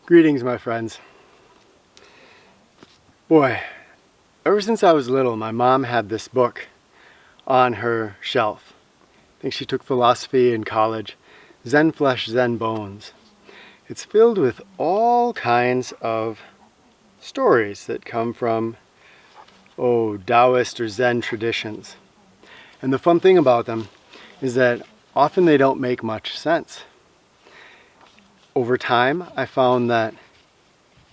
Greetings, my friends. Boy, ever since I was little, my mom had this book on her shelf. I think she took philosophy in college. Zen Flesh, Zen Bones. It's filled with all kinds of stories that come from, Taoist or Zen traditions. And the fun thing about them is that often they don't make much sense. Over time, I found that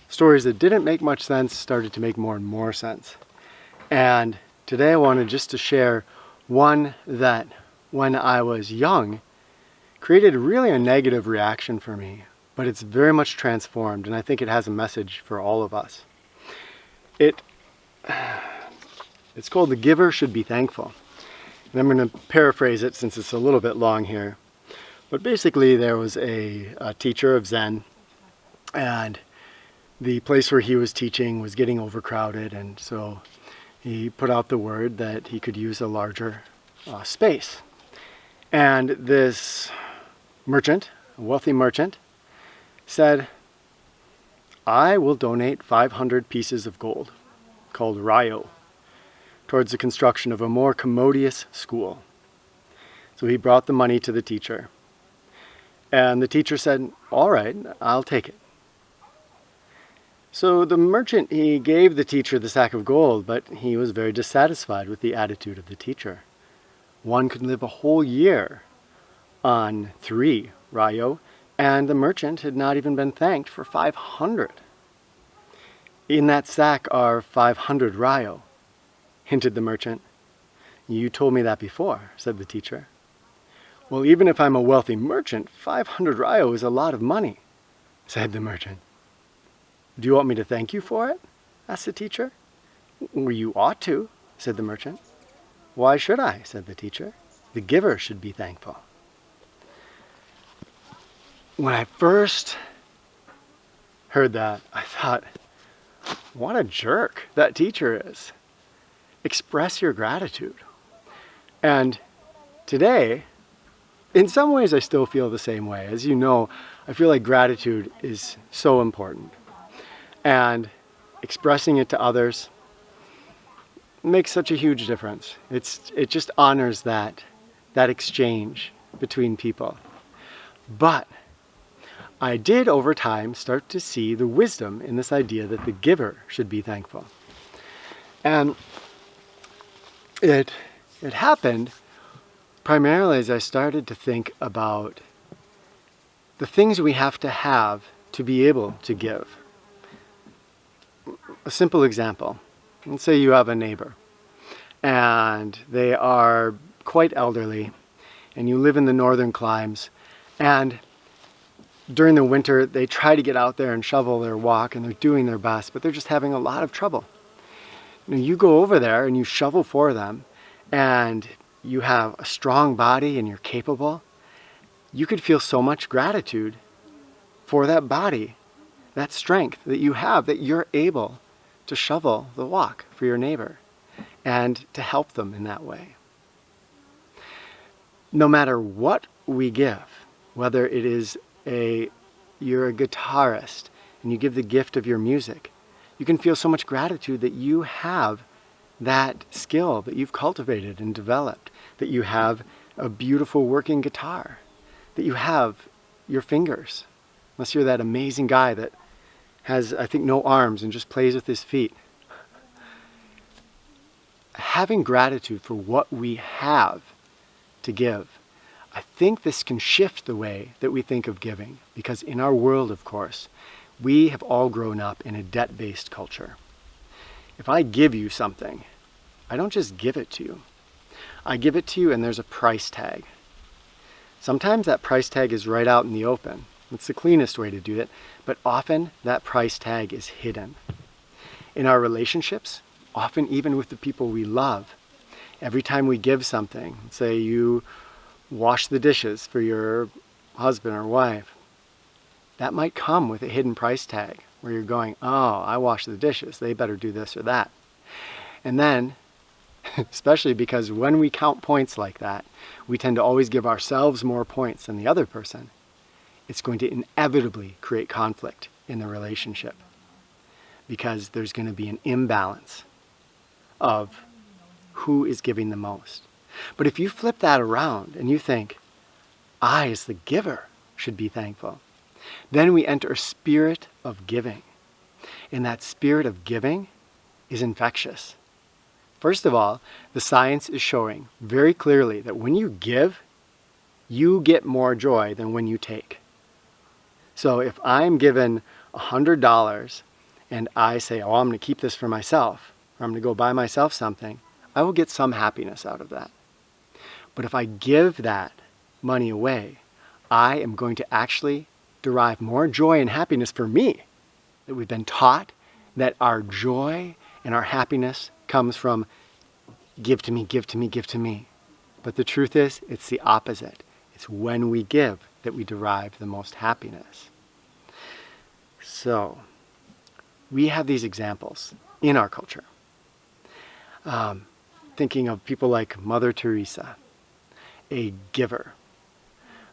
stories that didn't make much sense started to make more and more sense. And today I wanted just to share one that, when I was young, created really a negative reaction for me, but it's very much transformed, and I think it has a message for all of us. It's called The Giver Should Be Thankful. And I'm going to paraphrase it since it's a little bit long here. But basically there was a teacher of Zen, and the place where he was teaching was getting overcrowded, and so he put out the word that he could use a larger space. And this merchant, a wealthy merchant, said, "I will donate 500 pieces of gold, called ryo, towards the construction of a more commodious school." So he brought the money to the teacher. And the teacher said, "All right, I'll take it." So the merchant, he gave the teacher the sack of gold, but he was very dissatisfied with the attitude of the teacher. One could live a whole year on 3 ryo, and the merchant had not even been thanked for 500. "In that sack are 500 ryo, hinted the merchant. "You told me that before," said the teacher. "Well, even if I'm a wealthy merchant, 500 ryo is a lot of money," said the merchant. "Do you want me to thank you for it?" asked the teacher. "Well, you ought to," said the merchant. "Why should I?" said the teacher. "The giver should be thankful." When I first heard that, I thought, what a jerk that teacher is. Express your gratitude. And today, in some ways I still feel the same way. As you know, I feel like gratitude is so important. And expressing it to others makes such a huge difference. It just honors that exchange between people. But I did over time start to see the wisdom in this idea that the giver should be thankful. And it happened primarily as I started to think about the things we have to be able to give. A simple example. Let's say you have a neighbor and they are quite elderly and you live in the northern climes, and during the winter they try to get out there and shovel their walk, and they're doing their best, but they're just having a lot of trouble. You go over there and you shovel for them, and you have a strong body and you're capable. You could feel so much gratitude for that body, that strength that you have, that you're able to shovel the walk for your neighbor and to help them in that way. No matter what we give, whether it is you're a guitarist and you give the gift of your music, you can feel so much gratitude that you have that skill that you've cultivated and developed, that you have a beautiful working guitar, that you have your fingers, unless you're that amazing guy that has, I think, no arms and just plays with his feet. Having gratitude for what we have to give, I think this can shift the way that we think of giving, because in our world, of course, we have all grown up in a debt-based culture. If I give you something, I don't just give it to you. I give it to you and there's a price tag. Sometimes that price tag is right out in the open. It's the cleanest way to do it, but often that price tag is hidden. In our relationships, often even with the people we love, every time we give something, say you wash the dishes for your husband or wife, that might come with a hidden price tag where you're going, "Oh, I wash the dishes, they better do this or that." And then, especially because when we count points like that, we tend to always give ourselves more points than the other person. It's going to inevitably create conflict in the relationship, because there's going to be an imbalance of who is giving the most. But if you flip that around and you think, I as the giver should be thankful, then we enter a spirit of giving. And that spirit of giving is infectious. First of all, the science is showing very clearly that when you give, you get more joy than when you take. So if I'm given $100 and I say, oh, I'm going to keep this for myself, or I'm going to go buy myself something, I will get some happiness out of that. But if I give that money away, I am going to actually derive more joy and happiness for me. That we've been taught that our joy and our happiness comes from give to me, give to me, give to me. But the truth is, it's the opposite. It's when we give that we derive the most happiness. So, we have these examples in our culture. Thinking of people like Mother Teresa, a giver,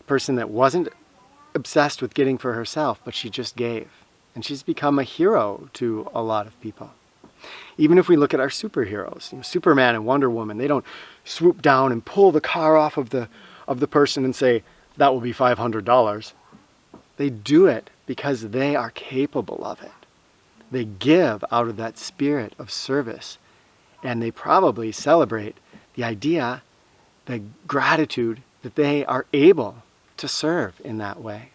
a person that wasn't obsessed with getting for herself, but she just gave. And she's become a hero to a lot of people. Even if we look at our superheroes, Superman and Wonder Woman, they don't swoop down and pull the car off of the person and say, that will be $500. They do it because they are capable of it. They give out of that spirit of service. And they probably celebrate the idea, the gratitude that they are able to serve in that way.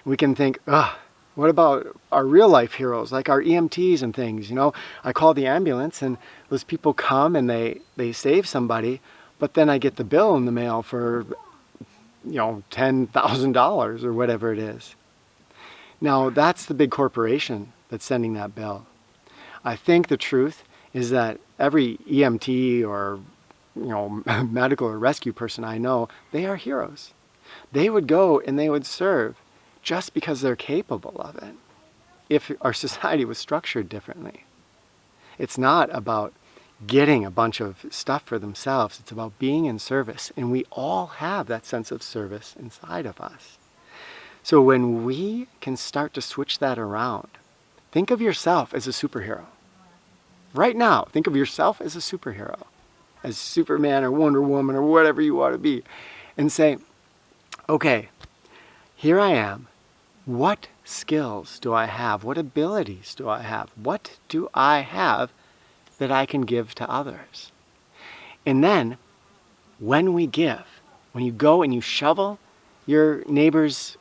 We can think, what about our real life heroes, like our EMTs and things? I call the ambulance and those people come and they save somebody, but then I get the bill in the mail for, $10,000 or whatever it is. Now, that's the big corporation that's sending that bill. I think the truth is that every EMT or medical or rescue person I know, they are heroes. They would go and they would serve just because they're capable of it, if our society was structured differently. It's not about getting a bunch of stuff for themselves. It's about being in service. And we all have that sense of service inside of us. So when we can start to switch that around, think of yourself as a superhero. Right now, think of yourself as a superhero, as Superman or Wonder Woman or whatever you want to be, and say, okay, here I am. What skills do I have? What abilities do I have? What do I have that I can give to others? And then, when we give, when you go and you shovel your neighbor's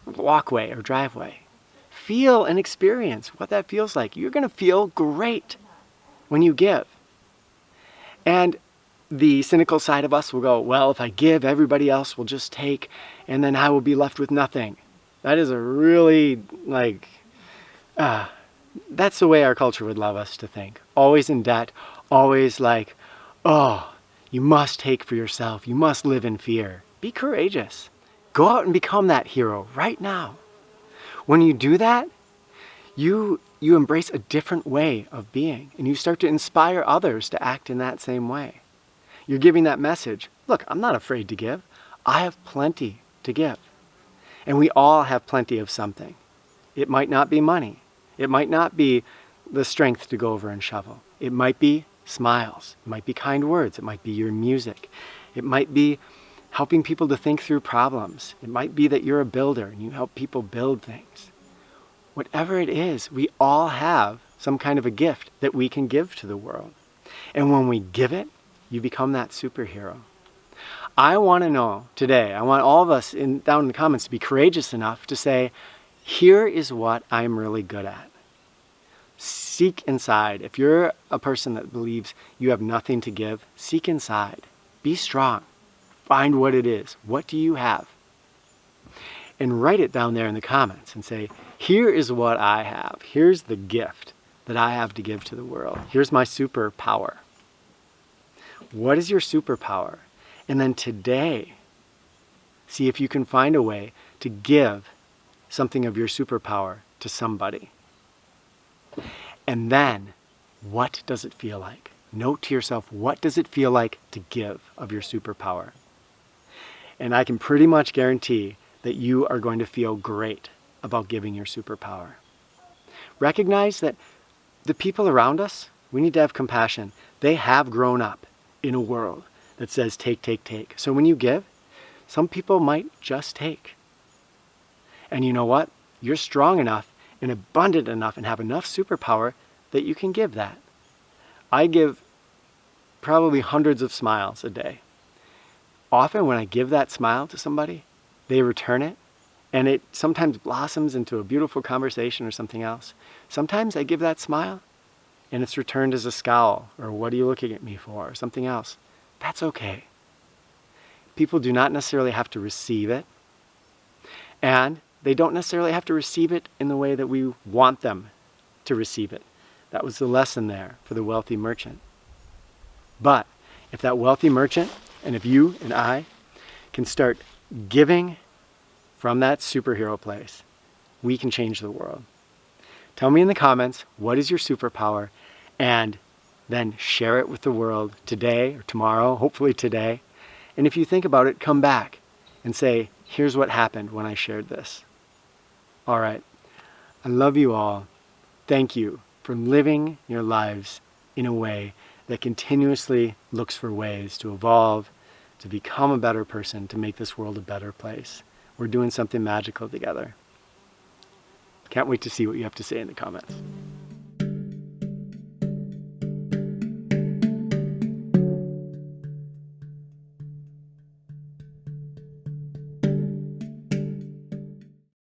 walkway or driveway, feel and experience what that feels like. You're going to feel great when you give. And the cynical side of us will go, well, if I give, everybody else will just take, and then I will be left with nothing. That is a really, that's the way our culture would love us to think. Always in debt, always like, oh, you must take for yourself. You must live in fear. Be courageous. Go out and become that hero right now. When you do that, you embrace a different way of being, and you start to inspire others to act in that same way. You're giving that message. Look, I'm not afraid to give. I have plenty to give. And we all have plenty of something. It might not be money. It might not be the strength to go over and shovel. It might be smiles. It might be kind words. It might be your music. It might be helping people to think through problems. It might be that you're a builder and you help people build things. Whatever it is, we all have some kind of a gift that we can give to the world. And when we give it, you become that superhero. I want to know today, I want all of us down in the comments to be courageous enough to say, here is what I'm really good at. Seek inside. If you're a person that believes you have nothing to give, seek inside. Be strong. Find what it is. What do you have? And write it down there in the comments and say, here is what I have. Here's the gift that I have to give to the world. Here's my superpower. What is your superpower? And then today, see if you can find a way to give something of your superpower to somebody. And then, what does it feel like? Note to yourself, what does it feel like to give of your superpower? And I can pretty much guarantee that you are going to feel great about giving your superpower. Recognize that the people around us, we need to have compassion. They have grown up in a world that says take, take, take. So when you give, some people might just take. And you know what? You're strong enough and abundant enough and have enough superpower that you can give that. I give probably hundreds of smiles a day. Often when I give that smile to somebody, they return it, and it sometimes blossoms into a beautiful conversation or something else. Sometimes I give that smile, and it's returned as a scowl, or what are you looking at me for, or something else. That's okay. People do not necessarily have to receive it, and they don't necessarily have to receive it in the way that we want them to receive it. That was the lesson there for the wealthy merchant. But if that wealthy merchant, and if you and I can start giving from that superhero place, we can change the world. Tell me in the comments, what is your superpower? And then share it with the world today or tomorrow, hopefully today. And if you think about it, come back and say, here's what happened when I shared this. All right. I love you all. Thank you for living your lives in a way that continuously looks for ways to evolve, to become a better person, to make this world a better place. We're doing something magical together. Can't wait to see what you have to say in the comments.